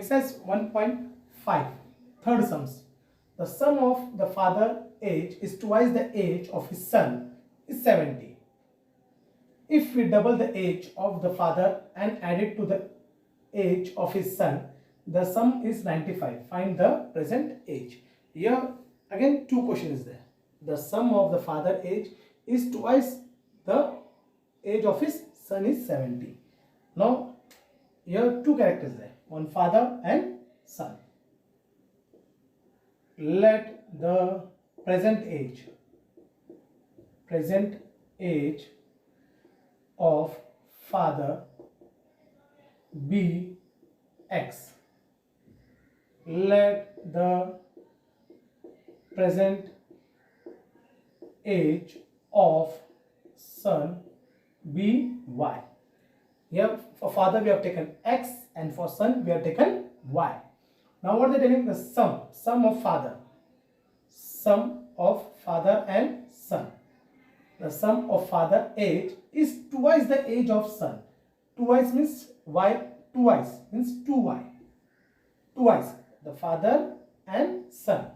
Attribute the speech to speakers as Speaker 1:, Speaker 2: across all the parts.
Speaker 1: Exercise 1.5. Third sums. The sum of the father age is twice the age of his son is 70. If we double the age of the father and add it to the age of his son, the sum is 95. Find the present age. Here again two questions is there. The sum of the father age is twice the age of his son is 70. Now here two characters there, one father and son. Let the present age of father be X. Let the present age of son be Y. Here for father we have taken X and for son we have taken Y. Now what they are telling? The sum of father and son. The sum of father age is twice the age of son. Twice means Y, twice means 2Y. Twice the father and son.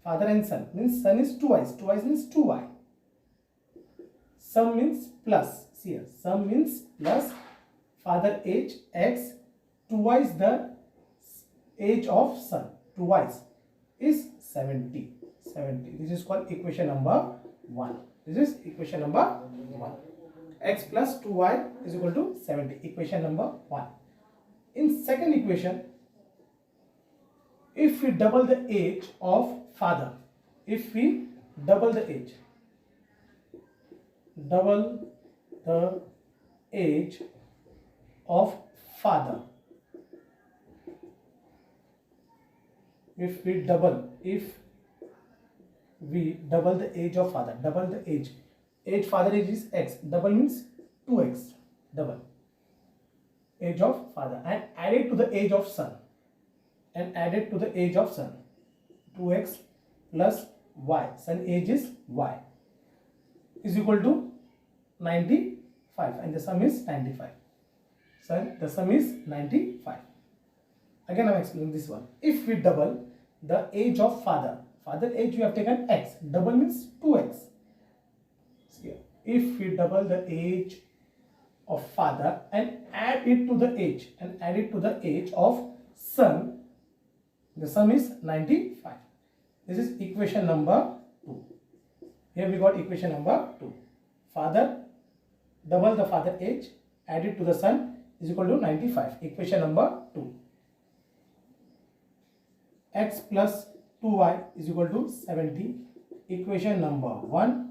Speaker 1: Father and son means son is twice. Twice means 2Y. Sum means plus. See here, sum means plus father age X twice the age of son. Twice is 70. This is called equation number 1. This is equation number 1. X plus 2Y is equal to 70. Equation number 1. In second equation, if we double the age of father, double the age of father, if we double the age of father, father age is X, double means 2X, double age of father, and add it to the age of son, 2X plus Y, son age is Y, is equal to 95, and the sum is 95. The sum is 95. Again I am explaining this one. If we double the age of father age we have taken X, double means 2X. See, if we double the age of father and add it to the age of son, the sum is 95. This is equation number 2. Here we got equation number 2. Father, double the father age, add it to the son is equal to 95. Equation number 2. X plus 2Y is equal to 70. Equation number 1.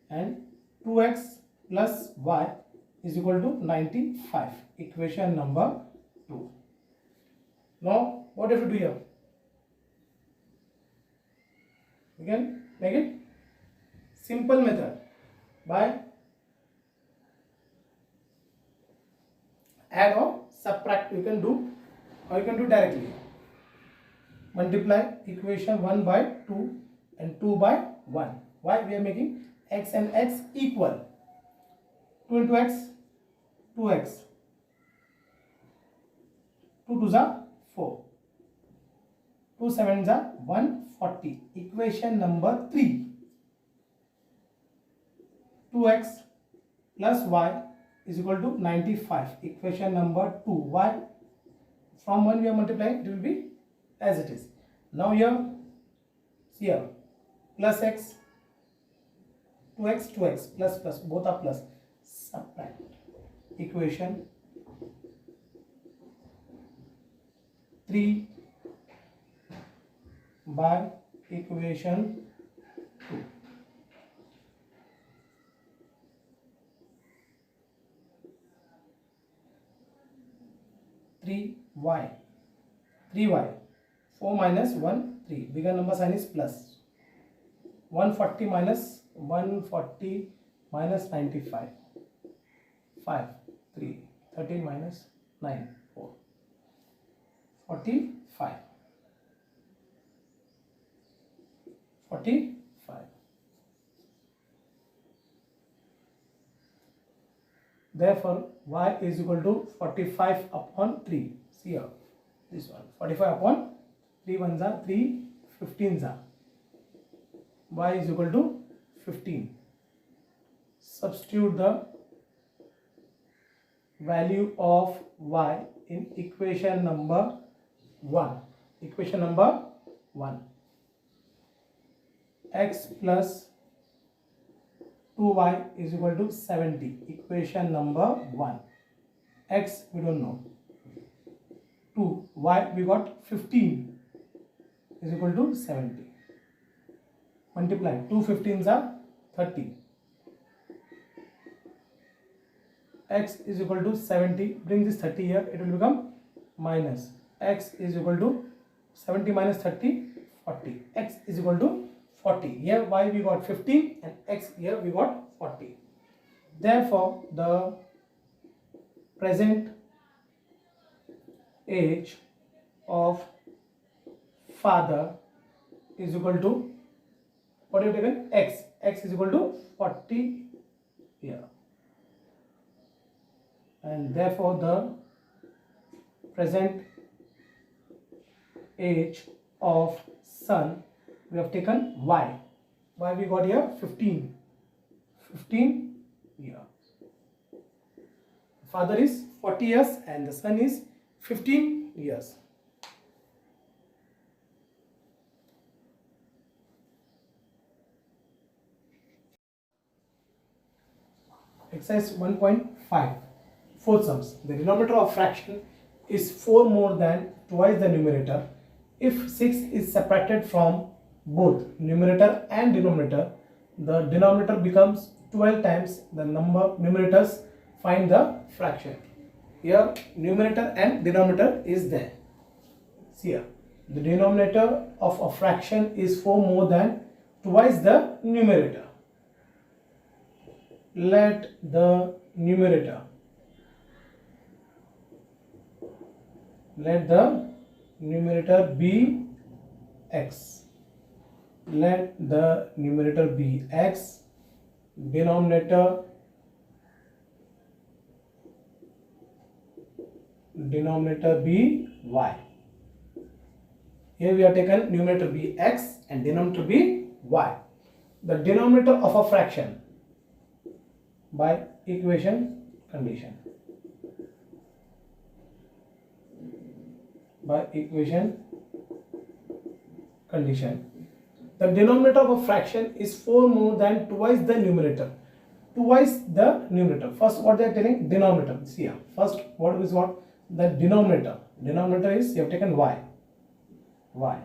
Speaker 1: And 2X plus Y is equal to 95. Equation number 2. Now what have to do here? We can make it simple method by add or subtract. You can do, or you can do directly. Multiply equation 1 by 2 and 2 by 1. Why? We are making X and X equal. 2 into X, 2X. 2 2s are 4. 2 7s are 140. Equation number 3. 2X plus Y is equal to 95. Equation number 2. Why? From 1 we are multiplying, it will be as it is. Now here, see here, plus X, 2X, 2X, plus, both are plus. Subtract. Equation 3 by equation 2. 3y. 4 minus 1, 3. Bigger number sign is plus. 140 minus 95. 5, 3. 13 minus 9, 4. 45. 45. Therefore y is equal to 45 upon 3. See here, this one 45 upon 3 ones are 3 15s are, y is equal to 15. Substitute the value of y in equation number 1. Equation number 1, x plus 2y is equal to 70. Equation number 1. X we don't know, 2, y we got 15 is equal to 70. Multiply 2 15s are 30. X is equal to 70. Bring this 30 here, it will become minus. X is equal to 70 minus 30, 40. X is equal to 40. Here y we got 15 and x here we got 40. Therefore the present age of father is equal to, what have you taken? X. X is equal to 40 here. And therefore the present age of son, we have taken y. Y we got here 15 years. Father is 40 years and the son is 15 years. Exercise 1.5, 4 sums. The denominator of fraction is 4 more than twice the numerator. If 6 is subtracted from both numerator and denominator, the denominator becomes 12 times the number numerators. Find the fraction. Here numerator and denominator is there. See here, the denominator of a fraction is 4 more than twice the numerator. Let the numerator be x. Let the numerator be x, denominator be y. Here we have taken numerator be x and denominator be y. The denominator of a fraction by equation condition. By equation condition, the denominator of a fraction is 4 more than twice the numerator. Twice the numerator. First, what they are telling? Denominator. See here. First, what is what? The denominator. Denominator is, you have taken y. Y.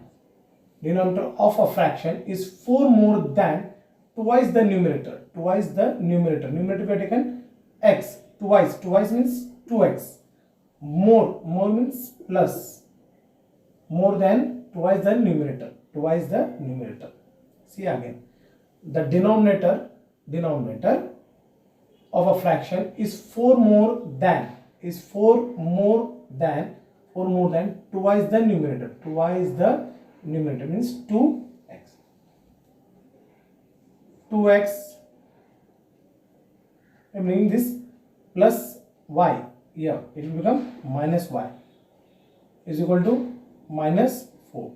Speaker 1: Denominator of a fraction is 4 more than twice the numerator. Twice the numerator. Numerator we have taken x. Twice. Twice means 2x. More. More means plus. More than twice the numerator. Twice the numerator. See again. The denominator of a fraction is 4 more than twice the numerator. Twice the numerator means 2x. 2x, I am bringing this plus y here, it will become minus y is equal to minus 4.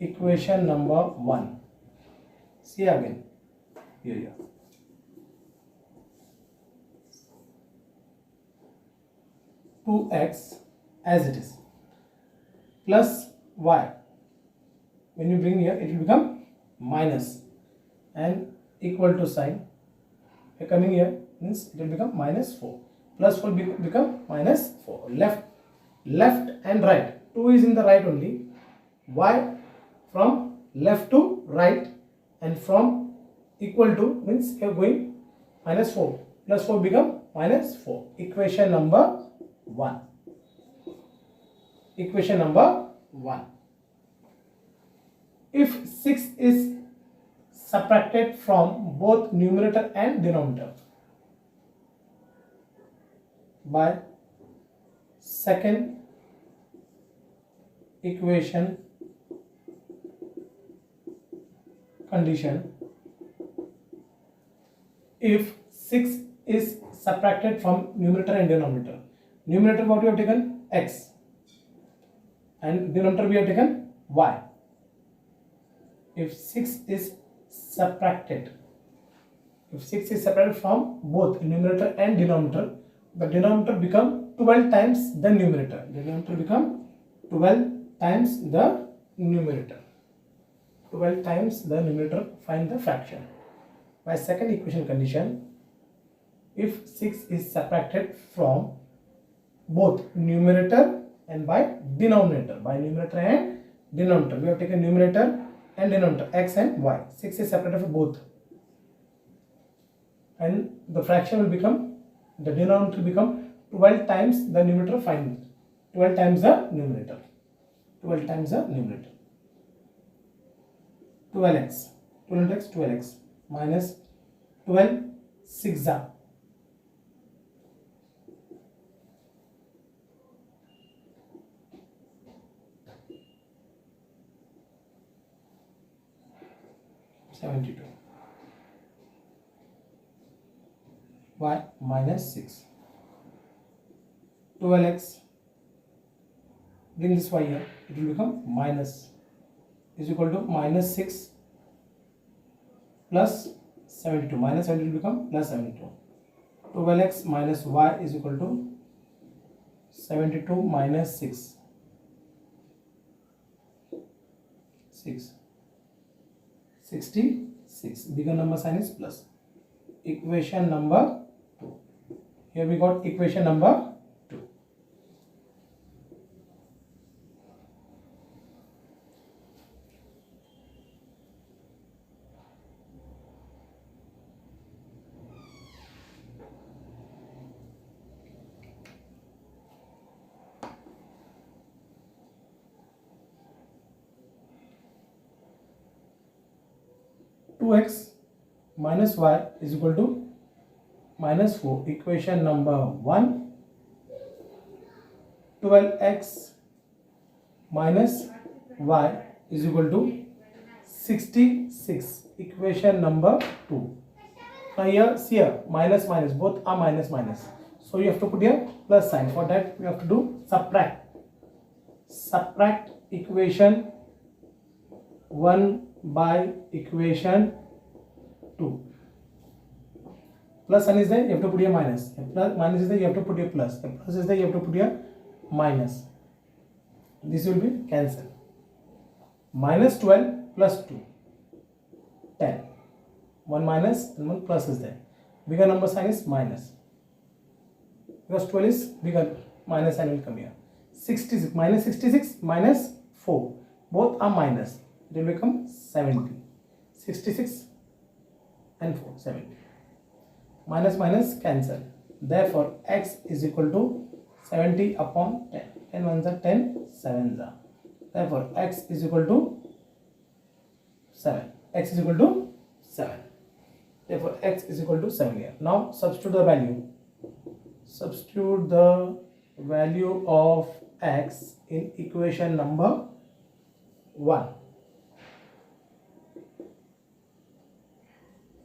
Speaker 1: Equation number 1. See again here. 2x as it is plus y. When you bring here, it will become minus and equal to sign. Coming here means it will become minus 4. Plus 4 become minus 4. Left and right. 2 is in the right only. Y from left to right and from equal to means you are going minus 4. Plus 4 become minus 4. Equation number 1. Equation number 1. If 6 is subtracted from both numerator and denominator by second equation condition, if 6 is subtracted from numerator and denominator. Numerator what we have taken? X. And denominator we have taken Y. If 6 is subtracted, from both numerator and denominator, the denominator become 12 times the numerator. Denominator become 12 times the numerator. 12 times the numerator, find the fraction. By second equation condition, if 6 is subtracted from both numerator and by denominator. By numerator and denominator. We have taken numerator and denominator, x and y. 6 is separated from both. And the fraction will become, the denominator will become 12 times the numerator, find 12 times the numerator. 12 times the numerator. 12x. 12x minus 12 6 are 72. Y minus 6. 12x, bring this y here, it will become minus, is equal to minus 6 plus 72. Minus 72 will become plus 72. 12x minus y is equal to 72 minus 6. 66. Bigger number sign is plus. Equation number 2. Here we got equation number 2. X minus y is equal to minus 4. Equation number 1. 12x minus y is equal to 66. Equation number 2. Now here, see here, minus minus, both are minus minus. So you have to put here plus sign. For that we have to do subtract. Subtract equation 1 by equation 2. Plus sign is there, you have to put here minus. Plus, minus is there, you have to put here plus. Plus is there, you have to put here minus. This will be cancelled. Minus 12 plus 2. 10. 1 minus and 1 plus is there. Bigger number sign is minus. Because 12 is bigger, minus sign will come here. 66 minus 66 minus 4. Both are minus. It will become 70. 66 and 4, 70. Minus minus cancel. Therefore, x is equal to 70 upon 10. 10 ones are 10, 7s are. Therefore, x is equal to 7. X is equal to 7. Therefore, x is equal to 7 here. Now, substitute the value. Substitute the value of x in equation number 1.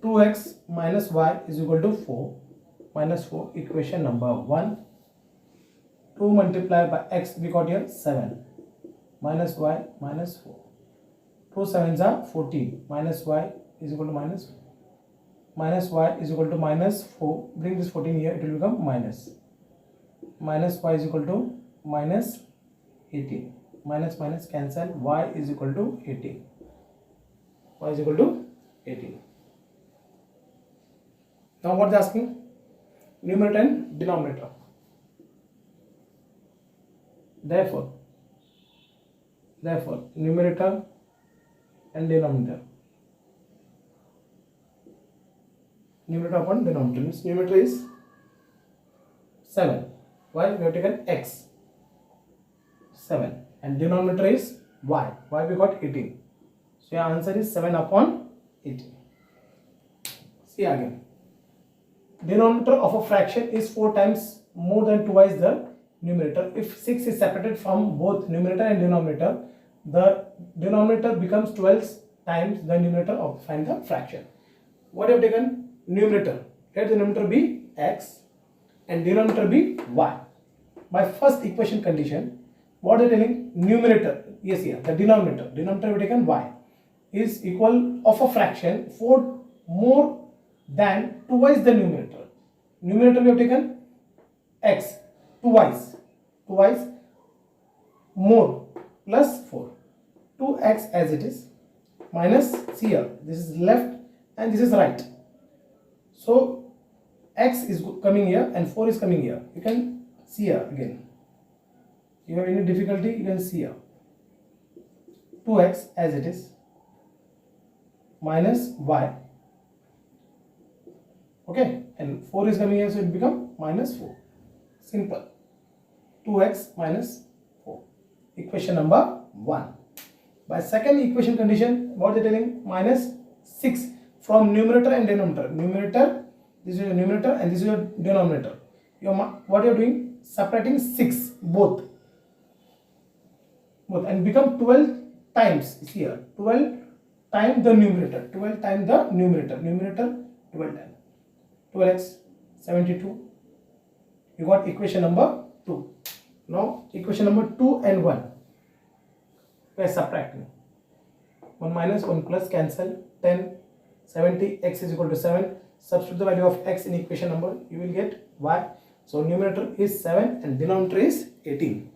Speaker 1: 2x minus y is equal to 4. Minus 4, equation number 1. 2 multiplied by x, we got here 7. Minus y minus 4. 2 7s are 14. Minus y is equal to minus 4. Minus y is equal to minus 4. Bring this 14 here, it will become minus. Minus y is equal to minus 18. Minus minus cancel. Y is equal to 18. Y is equal to 18. Now what is asking? Numerator and denominator. Therefore, numerator and denominator. Numerator upon denominator means numerator is 7. Why? We have taken x. 7. And denominator is y. Y we got 18. So your answer is 7 upon 18. See again. Denominator of a fraction is 4 times more than twice the numerator. If 6 is separated from both numerator and denominator, the denominator becomes 12 times the numerator of, find the fraction. What have taken? Numerator. Let the numerator be x and denominator be y. My first equation condition, what they telling? Numerator, yes, here the denominator we taken y is equal of a fraction 4 more than twice the numerator. Numerator we have taken x twice more plus 4, 2x as it is minus here, this is left and this is right. So x is coming here and 4 is coming here. You can see here again. You have any difficulty, you can see here. 2x as it is minus y. Okay, and 4 is coming here, so it become minus 4. Simple. 2x minus 4. Equation number 1. By second equation condition, what they telling? Minus 6 from numerator and denominator. Numerator, this is your numerator and this is your denominator. What you are doing? Separating 6 both and become 12 times. See here, 12 times the numerator. 12 times the numerator. Numerator 12 times. 12x 72. You got equation number 2. Now equation number 2 and 1. We are subtracting. 1 minus 1 plus cancel. 10, 70, x is equal to 7. Substitute the value of x in equation number. You will get y. So numerator is 7 and denominator is 18.